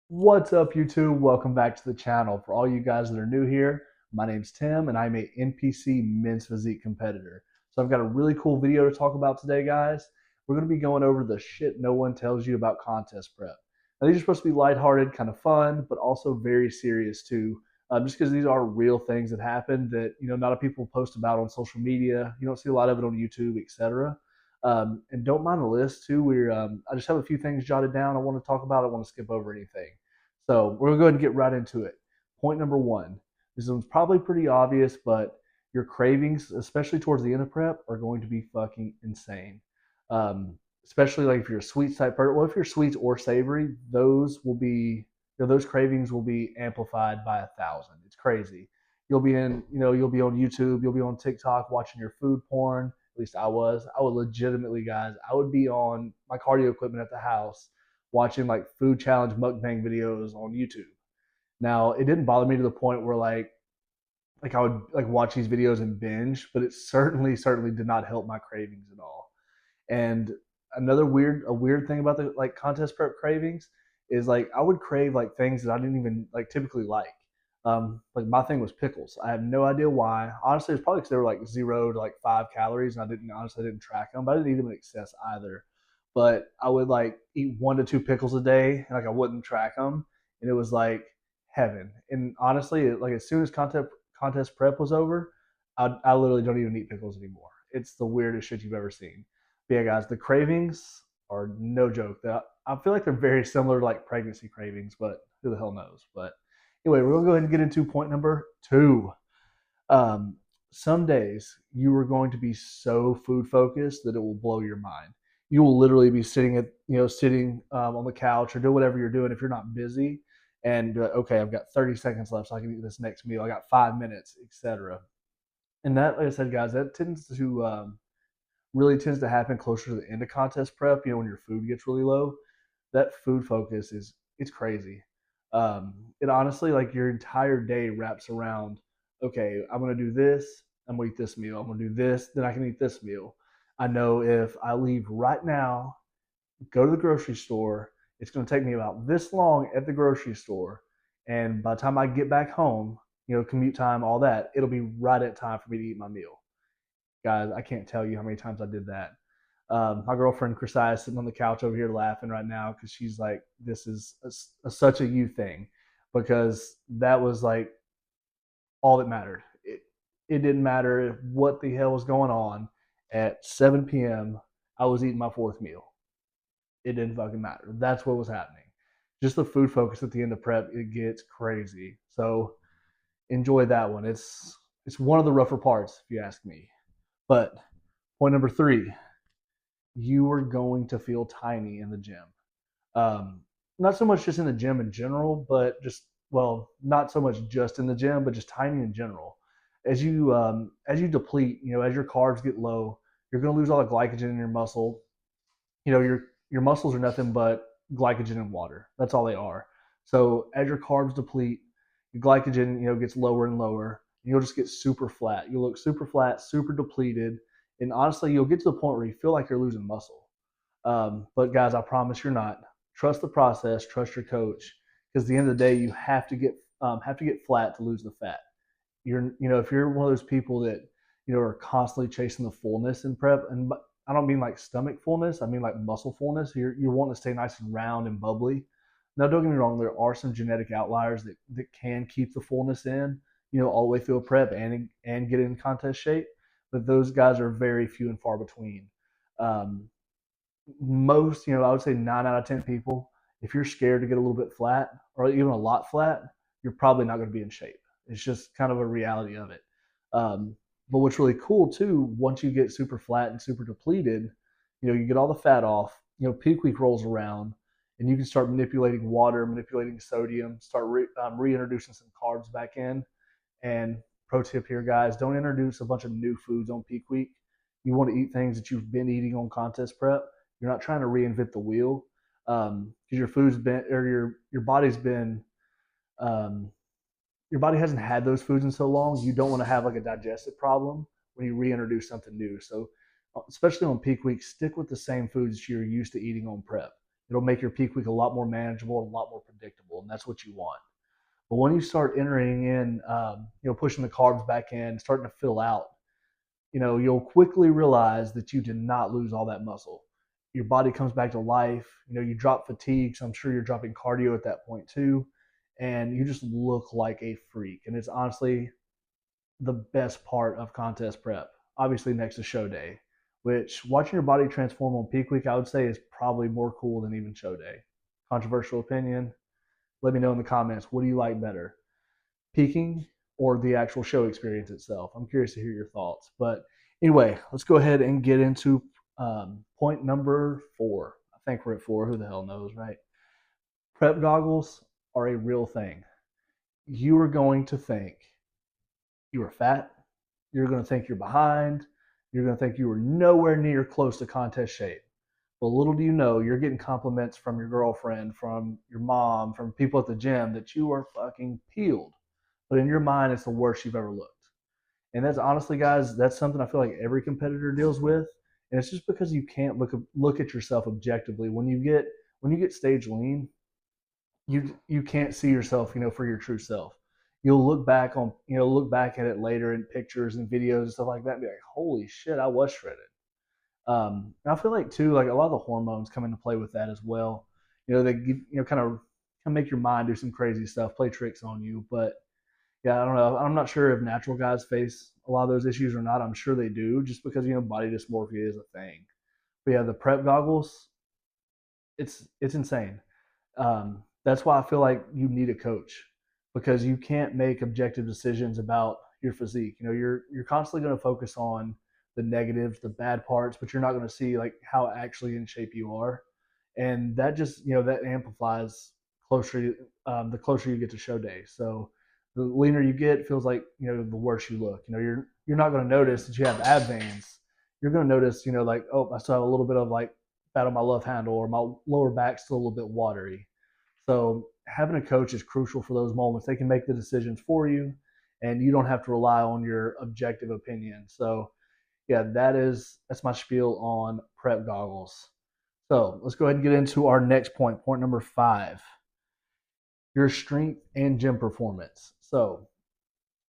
What's up, YouTube? Welcome back to the channel. For all you guys that are new here, my name's Tim, and I'm a NPC men's physique competitor. So I've got a really cool video to talk about today, guys. We're going to be going over the shit no one tells you about contest prep. Now, these are supposed to be lighthearted, kind of fun, but also very serious too. Just because these are real things that happen that not a lot of people post about on social media. You don't see a lot of it on YouTube, etc. And don't mind the list too. I just have a few things jotted down I want to talk about. I want to skip over anything. So we're going to go ahead and get right into it. Point number one. This one's probably pretty obvious, but your cravings, especially towards the end of prep, are going to be fucking insane. Especially like if you're a sweets type person. Well, if you're sweets or savory, those cravings will be amplified by 1,000. It's crazy. You'll be on YouTube, you'll be on TikTok watching your food porn. At least I was. I would legitimately, guys, I would be on my cardio equipment at the house watching like food challenge mukbang videos on YouTube. Now, it didn't bother me to the point where like I would like watch these videos and binge, but it certainly did not help my cravings at all. And a weird thing about the like contest prep cravings is like I would crave like things that I didn't even like typically like. Like my thing was pickles. I have no idea why. Honestly, it's probably because they were like 0 to like 5 calories, and I didn't track them, but I didn't eat them in excess either. But I would like eat 1 to 2 pickles a day, and like I wouldn't track them, and it was like heaven. And honestly, like as soon as contest prep was over, I literally don't even eat pickles anymore. It's the weirdest shit you've ever seen. But yeah, guys, the cravings are no joke. I feel like they're very similar to like pregnancy cravings, but who the hell knows? But anyway, we're gonna go ahead and get into point number two. Um, some days you are going to be so food focused that it will blow your mind. You will literally be sitting on the couch or do whatever you're doing if you're not busy, and okay, I've got 30 seconds left, so I can eat this next meal. I got 5 minutes, etc. And that, like I said, guys, that tends to really tends to happen closer to the end of contest prep. When your food gets really low, that food focus is it's crazy. It honestly, like your entire day wraps around, okay, I'm gonna do this, I'm gonna eat this meal, I'm gonna do this, then I can eat this meal. I know if I leave right now, go to the grocery store, it's gonna take me about this long at the grocery store, and by the time I get back home, commute time, all that, it'll be right at time for me to eat my meal. Guys, I can't tell you how many times I did that. My girlfriend Chrisai is sitting on the couch over here laughing right now because she's like, "This is such a you thing," because that was like all that mattered. It didn't matter what the hell was going on. At 7 p.m., I was eating my fourth meal. It didn't fucking matter. That's what was happening. Just the food focus at the end of prep, it gets crazy. So enjoy that one. It's one of the rougher parts, if you ask me. But point number three, you are going to feel tiny in the gym. Um, Not so much just in the gym in general, but not so much just in the gym, but just tiny in general. As you deplete, as your carbs get low, you're going to lose all the glycogen in your muscle. Your muscles are nothing but glycogen and water. That's all they are. So as your carbs deplete, your glycogen gets lower and lower. And you'll just get super flat. You'll look super flat, super depleted, and honestly, you'll get to the point where you feel like you're losing muscle. But guys, I promise you're not. Trust the process. Trust your coach. Because at the end of the day, you have to get flat to lose the fat. If you're one of those people that are constantly chasing the fullness in prep, and I don't mean like stomach fullness. I mean like muscle fullness. You're wanting to stay nice and round and bubbly. Now, don't get me wrong. There are some genetic outliers that can keep the fullness in, all the way through a prep and get in contest shape. But those guys are very few and far between. Um, Most, I would say 9 out of 10 people, if you're scared to get a little bit flat or even a lot flat, you're probably not going to be in shape. It's just kind of a reality of it. But what's really cool too, once you get super flat and super depleted, you get all the fat off, peak week rolls around, and you can start manipulating water, manipulating sodium, start reintroducing some carbs back in. And pro tip here, guys, don't introduce a bunch of new foods on peak week. You want to eat things that you've been eating on contest prep. You're not trying to reinvent the wheel, because your food's been or your body's been um, your body hasn't had those foods in so long. You don't want to have like a digestive problem when you reintroduce something new. So, especially on peak week, stick with the same foods you're used to eating on prep. It'll make your peak week a lot more manageable and a lot more predictable, and that's what you want. But when you start entering in, pushing the carbs back in, starting to fill out, you'll quickly realize that you did not lose all that muscle. Your body comes back to life. You drop fatigue, so I'm sure you're dropping cardio at that point too, and you just look like a freak. And it's honestly the best part of contest prep, obviously next to show day, which watching your body transform on peak week, I would say is probably more cool than even show day. Controversial opinion. Let me know in the comments. What do you like better? Peaking or the actual show experience itself? I'm curious to hear your thoughts. But anyway, let's go ahead and get into point number 4. I think we're at 4. Who the hell knows, right? Prep goggles are a real thing. You are going to think you are fat. You're going to think you're behind. You're going to think you were nowhere near close to contest shape. But little do you know, you're getting compliments from your girlfriend, from your mom, from people at the gym that you are fucking peeled. But in your mind, it's the worst you've ever looked. And that's honestly, guys, that's something I feel like every competitor deals with. And it's just because you can't look at yourself objectively. When you get stage lean, you can't see yourself, for your true self. You'll look back at it later in pictures and videos and stuff like that and be like, holy shit, I was shredded. And I feel like too, like a lot of the hormones come into play with that as well. They give, kind of make your mind do some crazy stuff, play tricks on you. But yeah, I don't know. I'm not sure if natural guys face a lot of those issues or not. I'm sure they do, just because body dysmorphia is a thing. But yeah, the prep goggles, it's insane. That's why I feel like you need a coach, because you can't make objective decisions about your physique. You're constantly going to focus on the negatives, the bad parts, but you're not going to see like how actually in shape you are, and that just that amplifies closer the closer you get to show day. So the leaner you get, it feels like the worse you look. You're not going to notice that you have ab veins. You're going to notice like, oh, I still have a little bit of like fat on my love handle, or my lower back's still a little bit watery. So having a coach is crucial for those moments. They can make the decisions for you, and you don't have to rely on your objective opinion. So yeah, that's my spiel on prep goggles. So let's go ahead and get into our next point. Point number 5: your strength and gym performance. So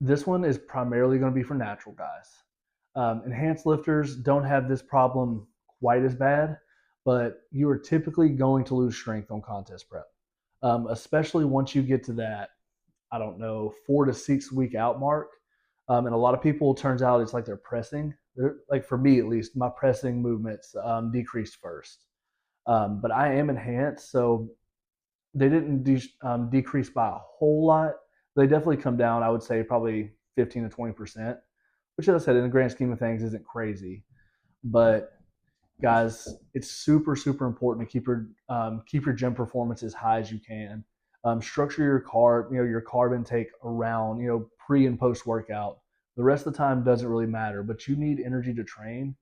this one is primarily going to be for natural guys. Enhanced lifters don't have this problem quite as bad, but you are typically going to lose strength on contest prep, especially once you get to that, I don't know, 4 to 6 week out mark. And a lot of people, it turns out it's like they're pressing. Like for me at least, my pressing movements decreased first. But I am enhanced, so they didn't decrease by a whole lot. They definitely come down, I would say, probably 15 to 20%, which, as I said, in the grand scheme of things, isn't crazy. But guys, it's super super important to keep your gym performance as high as you can. Structure your carb intake around pre and post workout. The rest of the time doesn't really matter, but you need energy to train.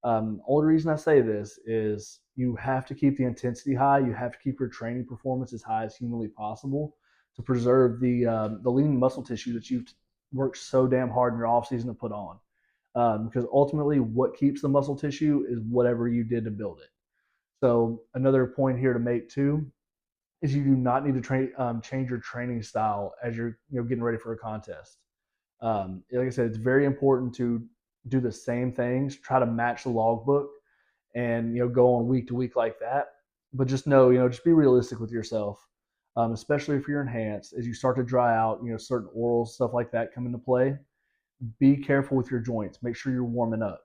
Only reason I say this is you have to keep the intensity high. You have to keep your training performance as high as humanly possible to preserve the lean muscle tissue that you've worked so damn hard in your off season to put on. Because ultimately, what keeps the muscle tissue is whatever you did to build it. So another point here to make too is you do not need to change your training style as you're getting ready for a contest. Like I said, it's very important to do the same things, try to match the logbook, and go on week to week like that. But just know, just be realistic with yourself, especially if you're enhanced. As you start to dry out, certain orals, stuff like that come into play. Be careful with your joints. Make sure you're warming up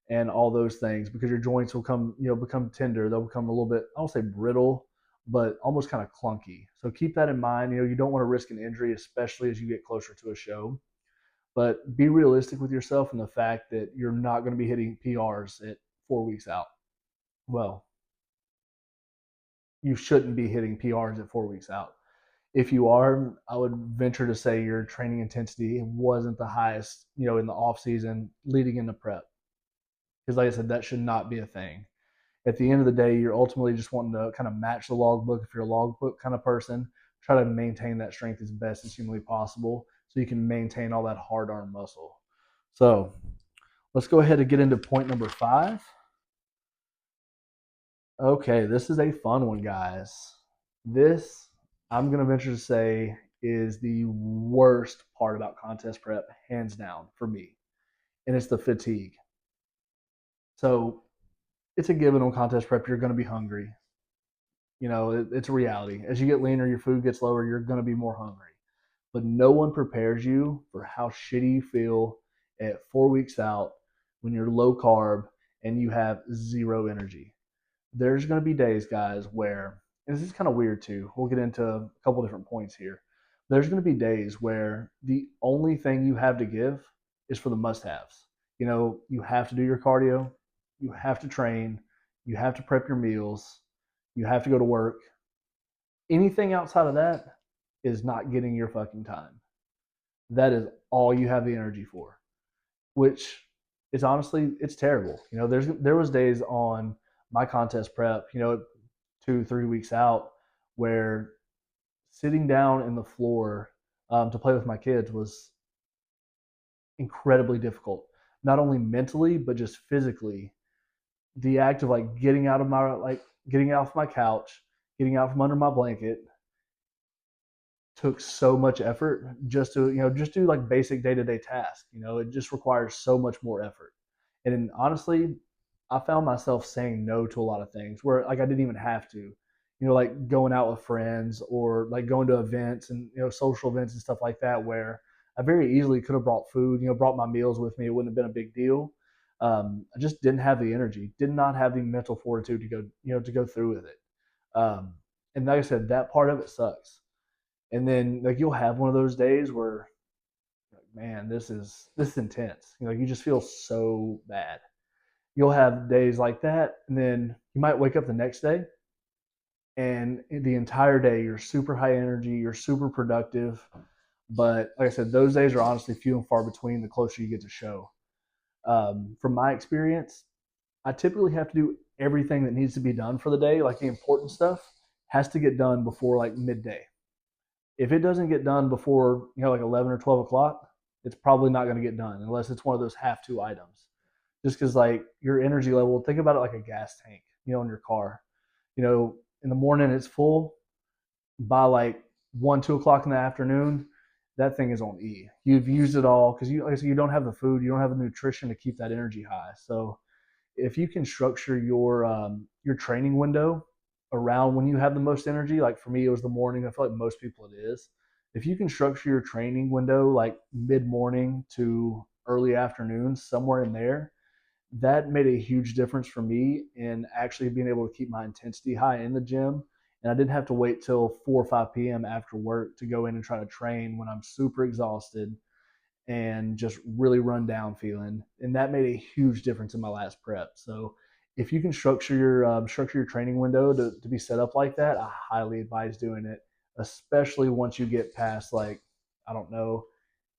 and all those things, because your joints will become tender. They'll become a little bit, I don't say brittle, but almost kind of clunky. So keep that in mind. You don't want to risk an injury, especially as you get closer to a show. But be realistic with yourself and the fact that you're not going to be hitting PRs at 4 weeks out. Well, you shouldn't be hitting PRs at 4 weeks out. If you are, I would venture to say your training intensity wasn't the highest, in the off season leading into prep. Because like I said, that should not be a thing. At the end of the day, you're ultimately just wanting to kind of match the logbook. If you're a logbook kind of person, try to maintain that strength as best as humanly possible so you can maintain all that hard arm muscle. So let's go ahead and get into point number 5. Okay, this is a fun one, guys. This, I'm going to venture to say, is the worst part about contest prep, hands down, for me. And it's the fatigue. So it's a given on contest prep, you're going to be hungry. It's a reality. As you get leaner, your food gets lower, you're going to be more hungry. But no one prepares you for how shitty you feel at 4 weeks out when you're low carb and you have zero energy. There's going to be days, guys, where, and this is kind of weird too. We'll get into a couple different points here. There's going to be days where the only thing you have to give is for the must haves. You have to do your cardio, you have to train, you have to prep your meals, you have to go to work. Anything outside of that is not getting your fucking time. That is all you have the energy for, which is honestly, it's terrible. There was days on my contest prep, 2 3 weeks out, where sitting down in the floor to play with my kids was incredibly difficult. Not only mentally, but just physically. The act of like getting off my couch, getting out from under my blanket, took so much effort just to just do like basic day-to-day tasks. It just requires so much more effort. And honestly, I found myself saying no to a lot of things where like I didn't even have to, like going out with friends or like going to events and social events and stuff like that, where I very easily could have brought food, brought my meals with me. It wouldn't have been a big deal. I just didn't have the energy, did not have the mental fortitude to go, to go through with it. And like I said, that part of it sucks. And then like you'll have one of those days where, like, man, this is intense. You just feel so bad. You'll have days like that, and then you might wake up the next day, and the entire day you're super high energy, you're super productive. But like I said, those days are honestly few and far between the closer you get to show. From my experience, I typically have to do everything that needs to be done for the day, like the important stuff, has to get done before like midday. If it doesn't get done before like 11 or 12 o'clock, it's probably not going to get done unless it's one of those have to items. Just because like your energy level, think about it like a gas tank, in your car. In the morning it's full. By like 1 2 o'clock in the afternoon, that thing is on E. You've used it all because like I said, you don't have the food, you don't have the nutrition to keep that energy high. So if you can structure your training window around when you have the most energy, like for me, it was the morning. I feel like most people it is. If you can structure your training window like mid morning to early afternoon, somewhere in there, that made a huge difference for me in actually being able to keep my intensity high in the gym. And I didn't have to wait till 4 or 5 p.m. after work to go in and try to train when I'm super exhausted and just really run down feeling. And that made a huge difference in my last prep. So if you can structure your training window to be set up like that, I highly advise doing it, especially once you get past like, I don't know,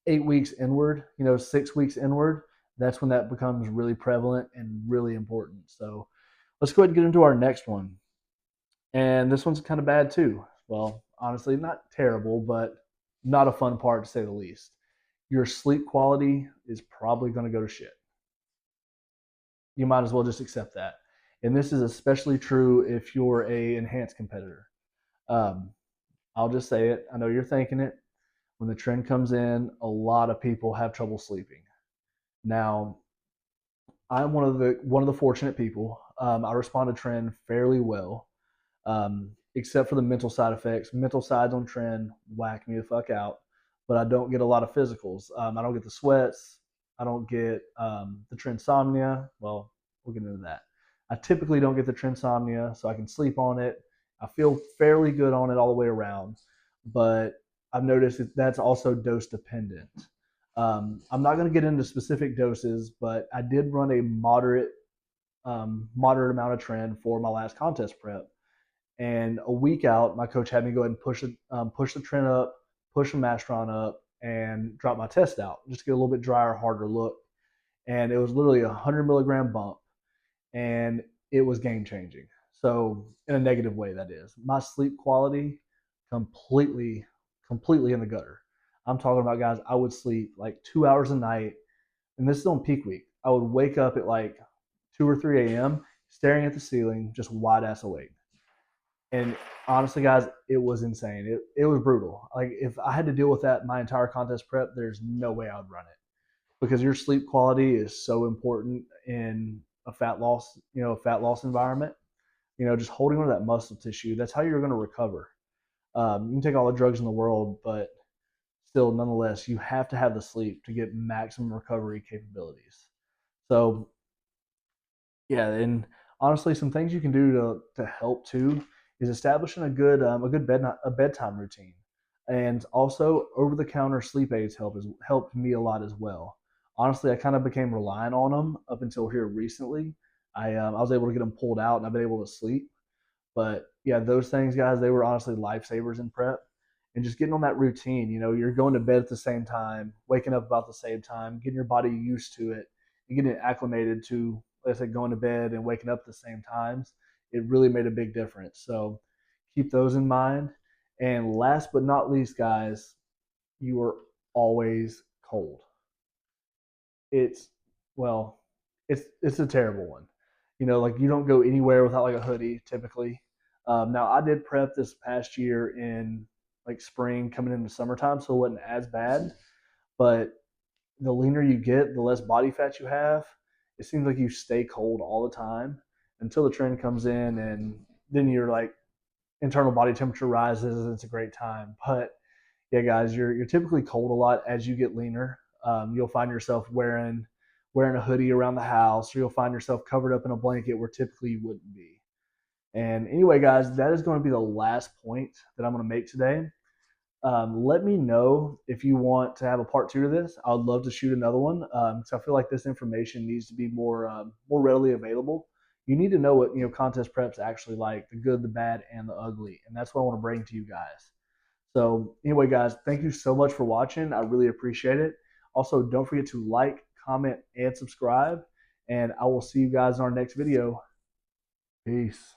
8 weeks inward, 6 weeks inward. That's when that becomes really prevalent and really important. So let's go ahead and get into our next one. And this one's kind of bad too. Well, honestly, not terrible, but not a fun part to say the least. Your sleep quality is probably going to go to shit. You might as well just accept that. And this is especially true if you're a enhanced competitor. Um, I'll just say it. I know you're thinking it. When the trend comes in, a lot of people have trouble sleeping. Now, I'm one of the fortunate people. I respond to trend fairly well, except for the mental side effects. Mental sides on trend whack me the fuck out, but I don't get a lot of physicals. I don't get the sweats. I don't get the trinsomnia. Well, we'll get into that. I typically don't get the trinsomnia, so I can sleep on it. I feel fairly good on it all the way around, but I've noticed that that's also dose dependent. I'm not going to get into specific doses, but I did run a moderate amount of trend for my last contest prep. And a week out, my coach had me go ahead and push the trend up, push the mastron up, and drop my test out, just to get a little bit drier, harder look. And it was literally a 100 milligram bump, and it was game changing. So in a negative way, that is. My sleep quality completely, completely in the gutter. I'm talking about, guys, I would sleep like 2 hours a night, and this is on peak week. I would wake up at like 2 or 3 a.m., staring at the ceiling, just wide ass awake. And honestly, guys, it was insane. It was brutal. Like if I had to deal with that my entire contest prep, there's no way I would run it because your sleep quality is so important in a fat loss, fat loss environment. Just holding on to that muscle tissue. That's how you're going to recover. You can take all the drugs in the world, but still, nonetheless, you have to have the sleep to get maximum recovery capabilities. So yeah, and honestly, some things you can do to help too is establishing a good bedtime routine, and also over the counter sleep aids has helped me a lot as well. Honestly, I kind of became reliant on them up until here recently. I was able to get them pulled out, and I've been able to sleep. But yeah, those things, guys, they were honestly lifesavers in prep. And just getting on that routine, you're going to bed at the same time, waking up about the same time, getting your body used to it, and getting it acclimated to, like I said, going to bed and waking up at the same times. It really made a big difference. So keep those in mind. And last but not least, guys, you are always cold. It's well, it's a terrible one. Like you don't go anywhere without like a hoodie typically. Now I did prep this past year in like spring coming into summertime, so it wasn't as bad. But the leaner you get, the less body fat you have. It seems like you stay cold all the time until the trend comes in, and then you're like internal body temperature rises, and it's a great time. But yeah, guys, you're typically cold a lot as you get leaner. You'll find yourself wearing a hoodie around the house, or you'll find yourself covered up in a blanket where typically you wouldn't be. And anyway, guys, that is going to be the last point that I'm going to make today. Let me know if you want to have a part two of this. I would love to shoot another one because I feel like this information needs to be more readily available. You need to know what contest prep's actually like, the good, the bad, and the ugly, and that's what I want to bring to you guys. So anyway, guys, thank you so much for watching. I really appreciate it. Also, don't forget to like, comment, and subscribe. And I will see you guys in our next video. Peace.